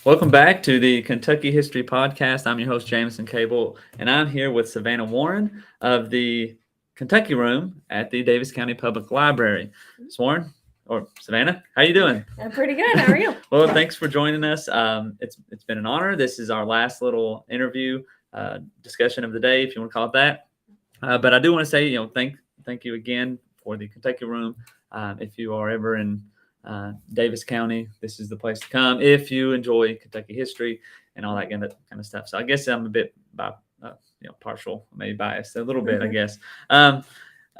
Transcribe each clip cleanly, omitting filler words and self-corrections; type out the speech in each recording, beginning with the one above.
Welcome back to the Kentucky History Podcast. I'm your host, Jameson Cable, and I'm here with Savannah Warren of the Kentucky Room at the Davis County Public Library. Ms. Warren, or Savannah, how you doing? I'm pretty good. How are you? Well, thanks for joining us. It's been an honor. This is our last little interview discussion of the day, if you want to call it that. But I do want to say, thank you again for the Kentucky Room. If you are ever in Davis County, this is the place to come if you enjoy Kentucky history and all that kind of stuff. So I guess I'm a bit partial, maybe biased a little bit, I guess.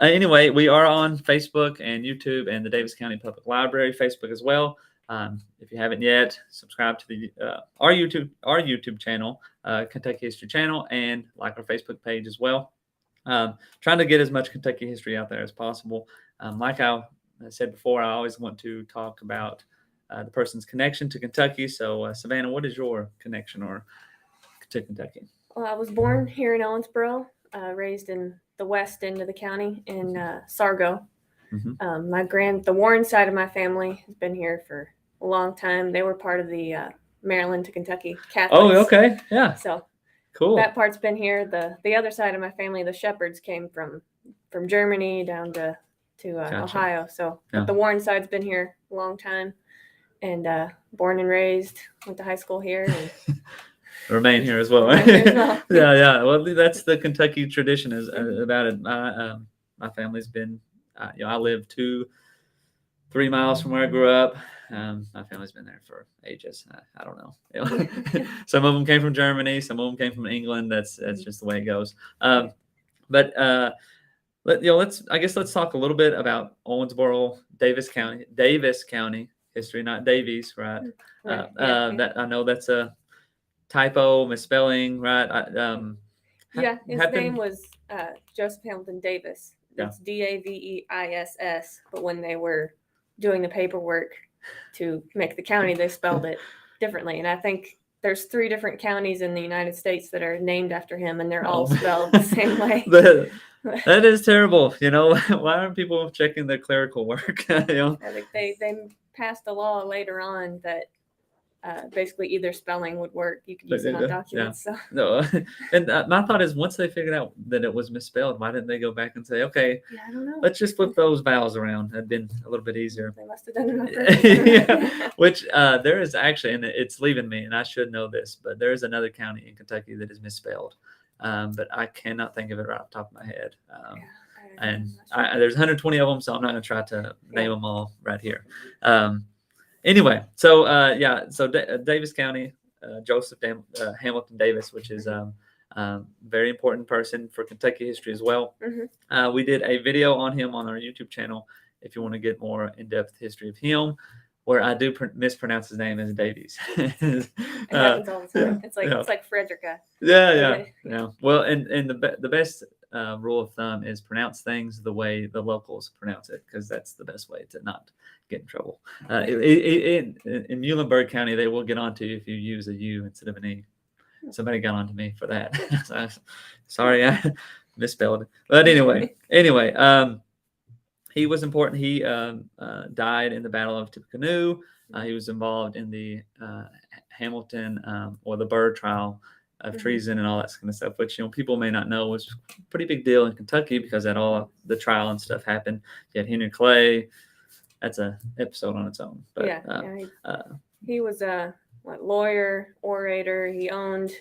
Anyway, we are on Facebook and YouTube and the Davis County Public Library Facebook as well. If you haven't yet, subscribe to the our YouTube channel, Kentucky History Channel, and like our Facebook page as well. Trying to get as much Kentucky history out there as possible. Like I said before, I always want to talk about the person's connection to Kentucky. So, Savannah, what is your connection to Kentucky? Well, I was born here in Owensboro, raised in the west end of the county in Sargo. Mm-hmm. The Warren side of my family has been here for a long time. They were part of the Maryland to Kentucky Catholics. Oh, okay, yeah. So cool. That part's been here. The other side of my family, the Shepherds, came from Germany down to Gotcha. Ohio. So Yeah. the Warren side's been here a long time, and born and raised, went to high school here. And remain here as well. Yeah. Well, that's the Kentucky tradition is about it. My family's been, I live 2-3 miles from where I grew up. My family's been there for ages. I don't know. Some of them came from Germany. Some of them came from England. That's just the way it goes. Let's talk a little bit about Owensboro, Davis County history, not Davies, right? That I know that's a typo, misspelling, right? His name was Joseph Hamilton Davis. It's Daviess, but when they were doing the paperwork to make the county, they spelled it differently. And I think there's 3 different counties in the United States that are named after him, and they're all spelled the same way. That is terrible. Why aren't people checking their clerical work? I think they passed a law later on that basically either spelling would work. You could use it on documents. Yeah. So. No, and my thought is, once they figured out that it was misspelled, why didn't they go back and say, okay, I don't know. Let's just flip those vowels around? That'd been a little bit easier. They must have done it on purpose. Which there is actually, and it's leaving me, and I should know this, but there is another county in Kentucky that is misspelled. But I cannot think of it right off the top of my head. There's 120 of them, so I'm not going to try to name them all right here. Anyway, so Davis County, Joseph Hamilton Davis, which is very important person for Kentucky history as well. Mm-hmm. We did a video on him on our YouTube channel if you want to get more in-depth history of him, where I do mispronounce his name as Davies. It happens all the time. It's like Frederica. Yeah. Well, and the best rule of thumb is pronounce things the way the locals pronounce it, because that's the best way to not get in trouble. In Muhlenberg County, they will get on to you if you use a U instead of an E. Somebody got on to me for that. So, sorry, I misspelled it. But anyway, he was important. He died in the Battle of Tippecanoe. He was involved in the Hamilton or the Byrd trial of treason and all that kind of stuff, which people may not know was a pretty big deal in Kentucky, because that all the trial and stuff happened. You had Henry Clay. That's an episode on its own. But, he was a lawyer, orator. He owned,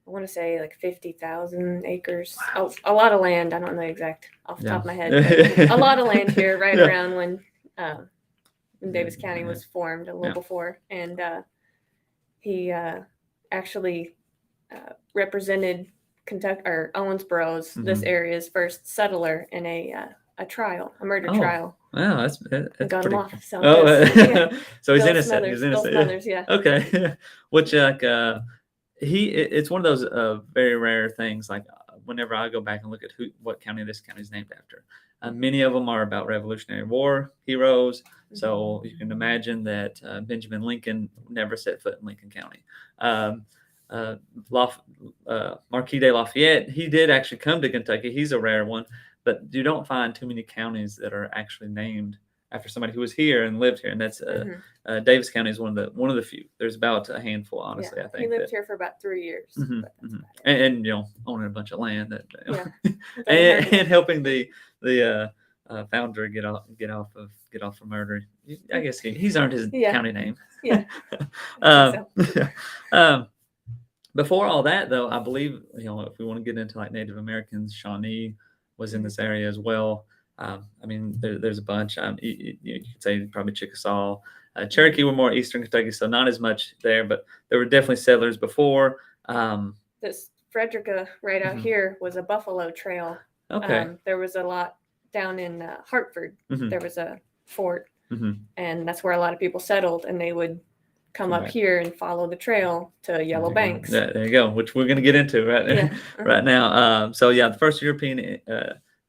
I want to say, like 50,000 acres. Wow. A lot of land. I don't know exact off the top of my head. But a lot of land here, right around when Davis County was formed, a little before, and he actually represented Kentucky or Owensboro's this area's first settler in a murder trial. Wow, that's got him off. So, so he's Bill innocent. Smothers, He's innocent. Bill Smothers, yeah. Okay. Which it's one of those very rare things. Like whenever I go back and look at what county this county is named after, many of them are about Revolutionary War heroes. So you can imagine that Benjamin Lincoln never set foot in Lincoln County. Marquis de Lafayette, he did actually come to Kentucky. He's a rare one, but you don't find too many counties that are actually named after somebody who was here and lived here, and that's Davis County is one of the few. There's about a handful, honestly. I think he lived here for about 3 years. Mhm, But that's mhm. about it. And owning a bunch of land that Yeah. and helping the founder get off for murder. I guess he's earned his county name. Yeah. Before all that, though, I believe if we want to get into like Native Americans, Shawnee was in this area as well. I mean, there's a bunch. You could say probably Chickasaw. Cherokee were more eastern Kentucky, so not as much there, but there were definitely settlers before. This Frederica right out here was a buffalo trail. Okay. There was a lot down in Hartford. There was a fort, and that's where a lot of people settled, and they would come up here and follow the trail to Yellow Banks. There you go, which we're going to get into right now. So yeah, the first European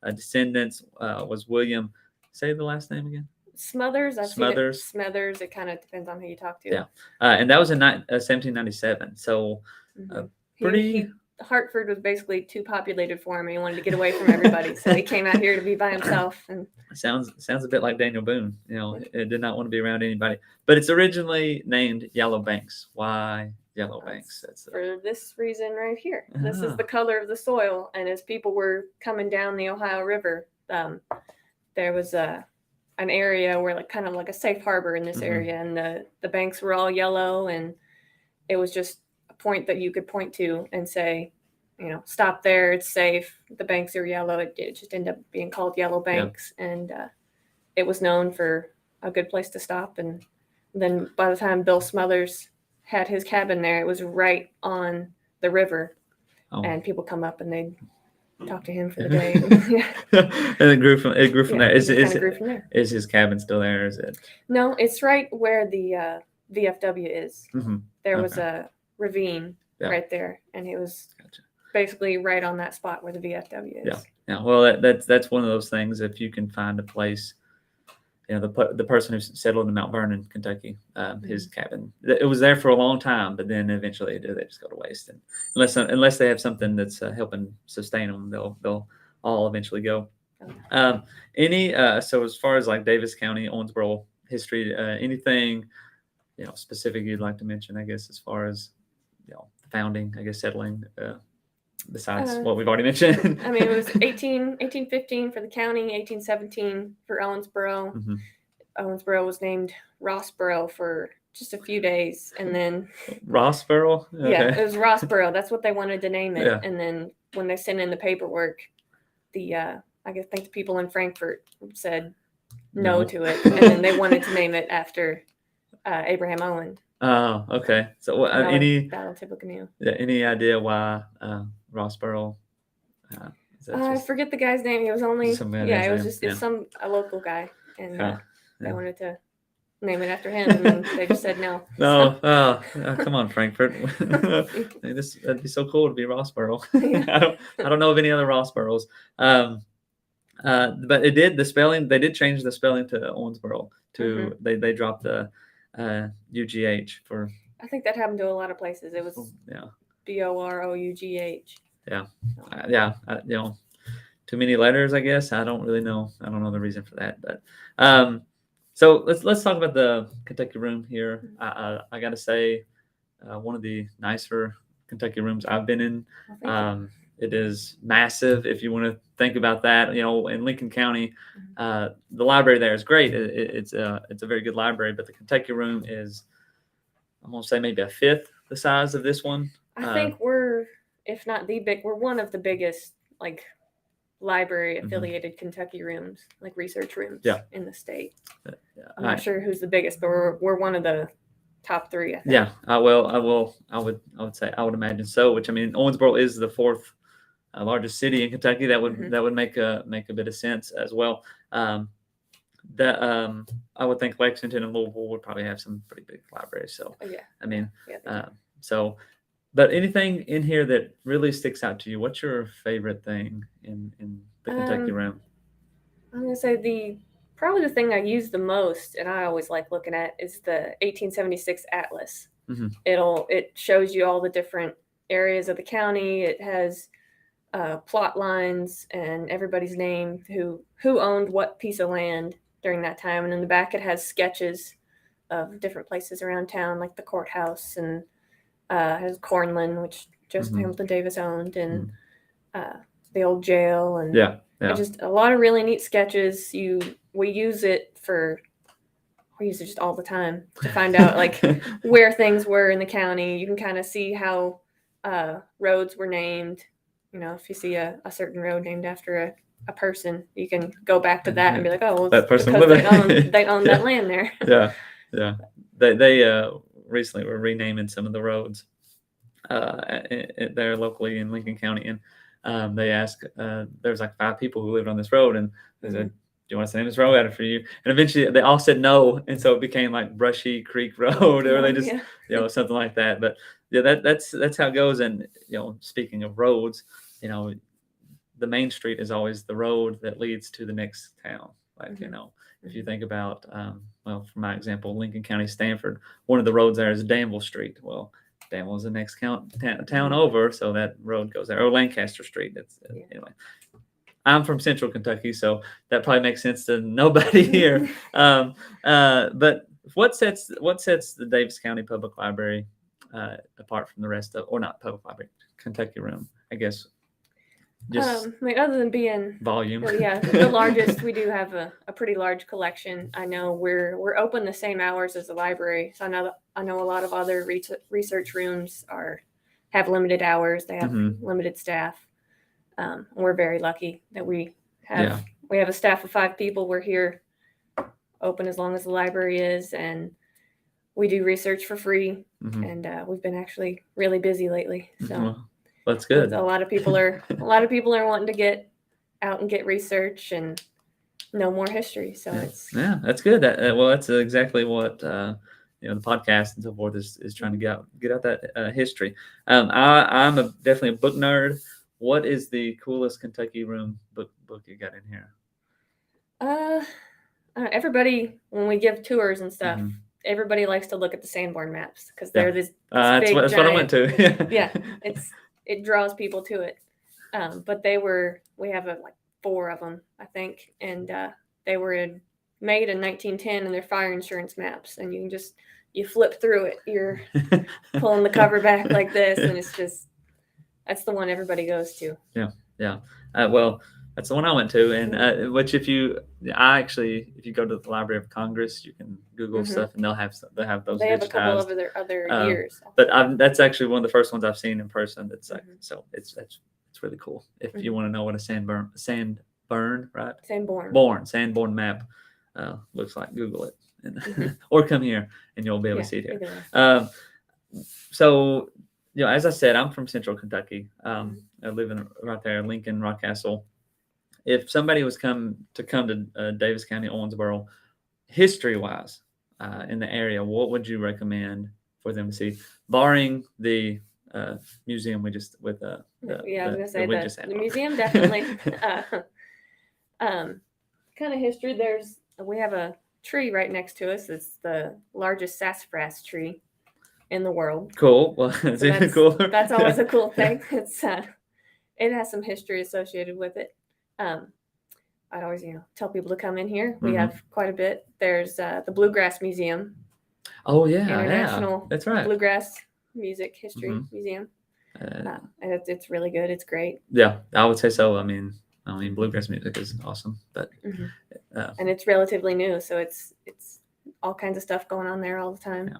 descendants was William. Say the last name again. Smothers. Smothers. Smothers. It kind of depends on who you talk to. Yeah, and that was in 1797. So pretty. Hartford was basically too populated for him, and he wanted to get away from everybody, so he came out here to be by himself. And sounds a bit like Daniel Boone. It did not want to be around anybody. But it's originally named Yellow Banks. Why Yellow Banks? That's for this reason right here. This is the color of the soil, and as people were coming down the Ohio River, there was an area where kind of like a safe harbor in this area, and the banks were all yellow, and it was just point that you could point to and say, stop there, it's safe. The banks are yellow. It just ended up being called Yellow Banks, and it was known for a good place to stop. And then by the time Bill Smothers had his cabin there, it was right on the river, and people come up and they'd talk to him for the day. And it grew from there. Grew from there. Is his cabin still there? Is it? No, it's right where the VFW is. There was a ravine right there, and it was basically right on that spot where the VFW is. Yeah. Well, that's one of those things. If you can find a place, the person who settled in Mount Vernon, Kentucky, his cabin, it was there for a long time, but then eventually they just go to waste. And unless they have something that's helping sustain them, they'll all eventually go. So as far as like Davis County, Owensboro history, anything specific you'd like to mention? I guess as far as founding, I guess settling, besides what we've already mentioned. I mean, it was 1815 for the county, 1817 for Owensboro. Owensboro was named Rossboro for just a few days, and then Rossboro. Okay. Yeah, it was Rossboro. That's what they wanted to name it. And then when they sent in the paperwork, I think the people in Frankfort said no to it, and then they wanted to name it after Abraham Owen. Oh, okay. So any idea why Rossboro? I forget the guy's name. He was only it was just a local guy, and they wanted to name it after him, and then they just said no. No, come on, Frankfurt. That'd be so cool to be Rossboro. I don't know of any other Rossboros. But it did the spelling. They did change the spelling to Owensboro. They dropped the UGH for. I think that happened to a lot of places. It was BOROUGH. Too many letters, I guess. I don't really know. I don't know the reason for that, but so let's talk about the Kentucky room here. I got to say, one of the nicer Kentucky rooms I've been in. It is massive. If you want to think about that, in Lincoln County, the library there is great. It's a very good library, but the Kentucky room is, I'm going to say maybe a fifth the size of this one. I think we're one of the biggest library affiliated Kentucky rooms, research rooms in the state. I'm not sure who's the biggest, but we're one of the top three, I think. Yeah, I would say, I would imagine so, which, I mean, Owensboro is the fourth largest city in Kentucky. That would make a bit of sense as well. I would think Lexington and Louisville would probably have some pretty big libraries. So but anything in here that really sticks out to you? What's your favorite thing in the Kentucky room? I'm gonna say probably the thing I use the most, and I always like looking at, is the 1876 Atlas. It shows you all the different areas of the county. It has plot lines and everybody's name, who owned what piece of land, during that time. And in the back, it has sketches of different places around town, like the courthouse, and has Cornland, which Joseph Hamilton Davis owned, and the old jail, and just a lot of really neat sketches. We use it just all the time to find out like where things were in the county. You can kind of see how roads were named. If you see a certain road named after a person, you can go back to that and be like, oh, well, that person because they own that land there. Yeah. They recently were renaming some of the roads there locally in Lincoln County, and they asked, there's like 5 people who lived on this road, and they said, do you want us to name this road after you? And eventually they all said no, and so it became like Brushy Creek Road, or they just something like that. But yeah, that's how it goes. And speaking of roads, the main street is always the road that leads to the next town. Like if you think about for my example, Lincoln County, Stanford, one of the roads there is Danville Street. Well, Danville is the next town over, so that road goes there. Or Lancaster Street. Anyway. I'm from Central Kentucky, so that probably makes sense to nobody here. But what sets the Davis County Public Library apart from the rest of, or not public library, Kentucky Room, I guess? Just other than being volume. The largest, we do have a pretty large collection. I know we're open the same hours as the library, so I know a lot of other research rooms have limited hours. They have limited staff. We're very lucky that we have a staff of 5 people. We're here open as long as the library is, and we do research for free. And we've been actually really busy lately. So that's good. A lot of people are wanting to get out and get research and know more history. So that's good. That's exactly what the podcast and so forth is trying to get out that history. I'm definitely a book nerd. What is the coolest Kentucky Room book you got in here? Everybody, when we give tours and stuff, everybody likes to look at the Sanborn maps because they're this that's big, what I went to. It draws people to it. But we have like 4 of them, I think, and they were made in 1910, and they're fire insurance maps, and you flip through it. You're pulling the cover back like this, and that's the one everybody goes to. Well, that's the one I went to, and which if you go to the Library of Congress, you can Google stuff, and they'll have those. They have a couple of their other years. But that's actually one of the first ones I've seen in person. That's so it's really cool. If you want to know what a Sanborn map looks like, Google it, or come here and you'll be able to see it here. So. As I said, I'm from Central Kentucky. I live right there in Lincoln, Rockcastle. If somebody was come to Davis County, Owensboro, history-wise, in the area, what would you recommend for them to see, barring the museum we just with the the museum definitely. Kind of history. We have a tree right next to us. It's the largest sassafras tree in the world. Cool. Well, it's even cooler. That's always a cool thing. It's it has some history associated with it. I'd always tell people to come in here. We have quite a bit. There's the Bluegrass Museum. Oh yeah, International that's right. Bluegrass Music History Museum. And it's really good. It's great. Yeah, I would say so. I mean, bluegrass music is awesome, but and it's relatively new, so it's all kinds of stuff going on there all the time. Yeah.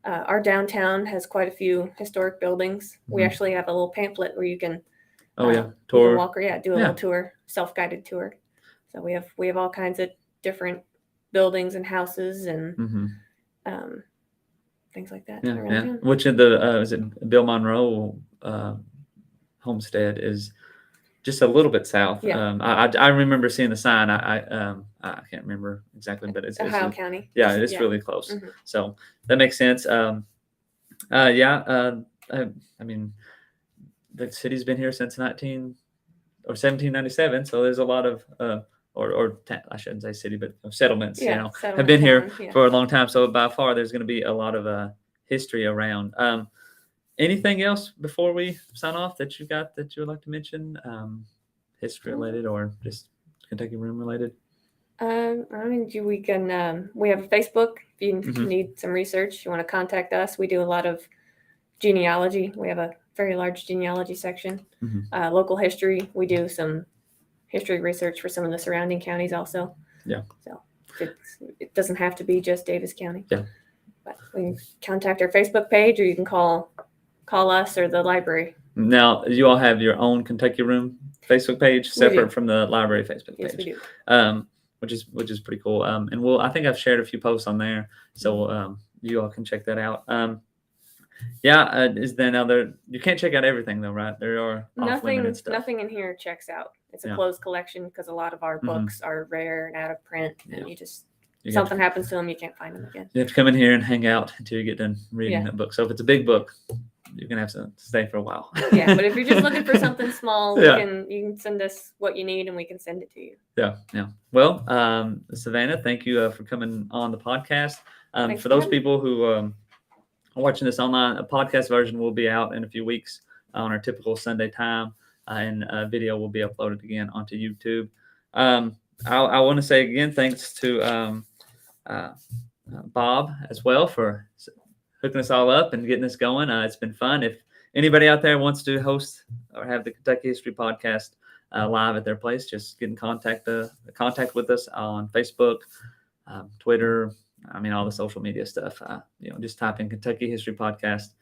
Our downtown has quite a few historic buildings. We actually have a little pamphlet where you can tour, you can walk, do a little tour, self-guided tour. So we have all kinds of different buildings and houses and things like that. Town. Which of the is it Bill Monroe homestead is just a little bit south. I remember seeing the sign. I can't remember exactly, but it's Ohio County. Yeah, it is really close. So that makes sense. I mean, the city's been here since 1797. So there's a lot of I shouldn't say city, but settlements. Have been here for a long time. So by far, there's going to be a lot of history around. Anything else before we sign off that you got that you would like to mention, history related or just Kentucky Room related? I mean, we can. We have a Facebook. If you Mhm. need some research, you want to contact us. We do a lot of genealogy. We have a very large genealogy section. Mhm. Local history. We do some history research for some of the surrounding counties also. Yeah. So it doesn't have to be just Davis County. Yeah. But we can contact our Facebook page, or you can call us or the library. Now, you all have your own Kentucky Room Facebook page, separate from the library Facebook page. Yes, we do. Which is pretty cool. And I think I've shared a few posts on there, so you all can check that out. Is there another? You can't check out everything though, right? There are off-limited stuff. Nothing in here checks out. It's a Yeah. closed collection because a lot of our Mhm. books are rare and out of print, Yeah. and You something happens to them, you can't find them again. You have to come in here and hang out until you get done reading Yeah. that book. So if it's a big book, you're gonna have to stay for a while. Yeah, but if you're just looking for something small, Yeah. you can send us what you need and we can send it to you. Yeah. Well, Savannah, thank you for coming on the podcast. Thanks For for those having me. people who are watching this online, a podcast version will be out in a few weeks on our typical Sunday time, and video will be uploaded again onto YouTube. I want to say again, thanks to Bob as well for hooking us all up and getting us going. It's been fun. If anybody out there wants to host or have the Kentucky History Podcast live at their place, just get in contact with us on Facebook, Twitter. I mean, all the social media stuff. Just type in Kentucky History Podcast,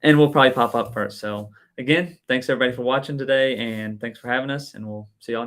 and we'll probably pop up first. So again, thanks everybody for watching today, and thanks for having us, and we'll see y'all.